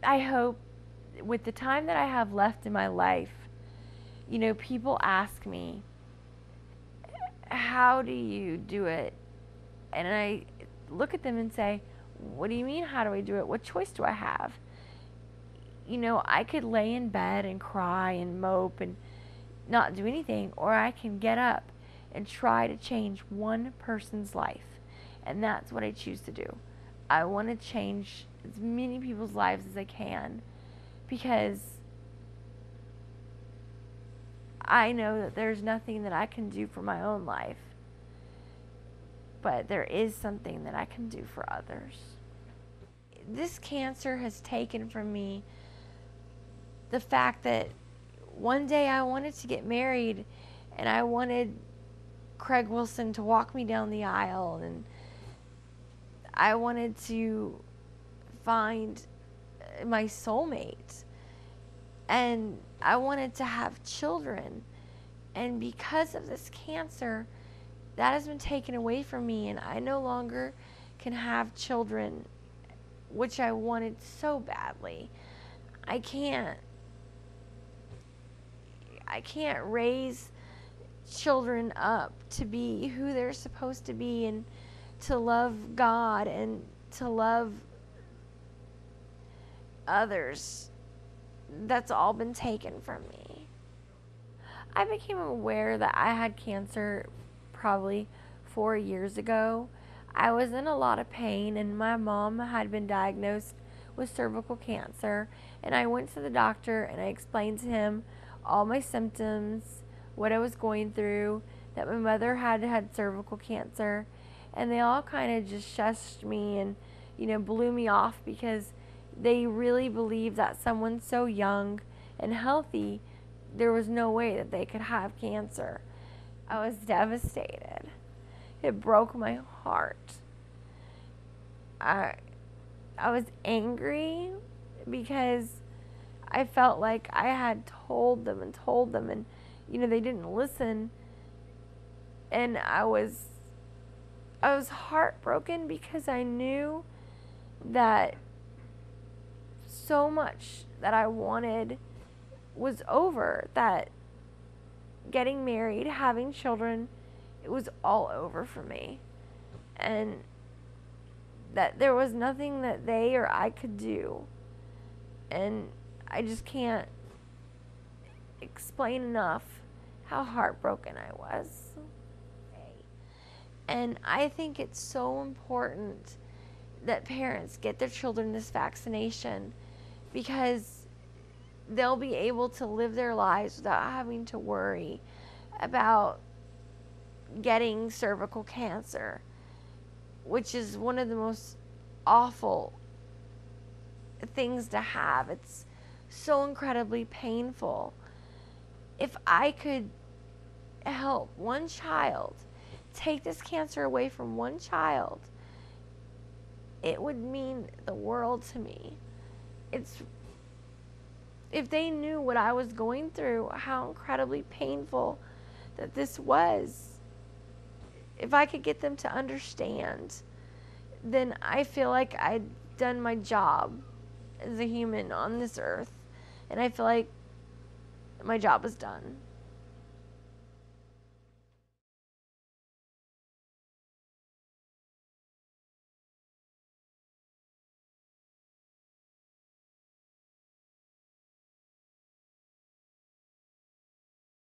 I hope with the time that I have left in my life, people ask me, how do you do it? And I look at them and say, what do you mean, how do I do it? What choice do I have? I could lay in bed and cry and mope and not do anything, or I can get up and try to change one person's life. And that's what I choose to do. I want to change as many people's lives as I can, because I know that there's nothing that I can do for my own life, but there is something that I can do for others. This cancer has taken from me the fact that one day I wanted to get married, and I wanted Craig Wilson to walk me down the aisle, and I wanted to find my soulmate, and I wanted to have children. And because of this cancer, that has been taken away from me, and I no longer can have children, which I wanted so badly. I can't raise children up to be who they're supposed to be, and to love God and to love others. That's all been taken from me. I became aware that I had cancer probably 4 years ago. I was in a lot of pain, and my mom had been diagnosed with cervical cancer, and I went to the doctor and I explained to him all my symptoms, what I was going through, that my mother had cervical cancer, and they all kind of just shushed me and blew me off, because they really believed that someone so young and healthy, there was no way that they could have cancer. I was devastated. It broke my heart. I was angry because I felt like I had told them, and they didn't listen. And I was heartbroken, because I knew that so much that I wanted was over, that getting married, having children, it was all over for me, and that there was nothing that they or I could do. And I just can't explain enough how heartbroken I was. And I think it's so important that parents get their children this vaccination, because they'll be able to live their lives without having to worry about getting cervical cancer, which is one of the most awful things to have. It's so incredibly painful. If I could help one child, take this cancer away from one child, it would mean the world to me. If they knew what I was going through, how incredibly painful that this was, if I could get them to understand, then I feel like I'd done my job as a human on this earth, and I feel like my job is done.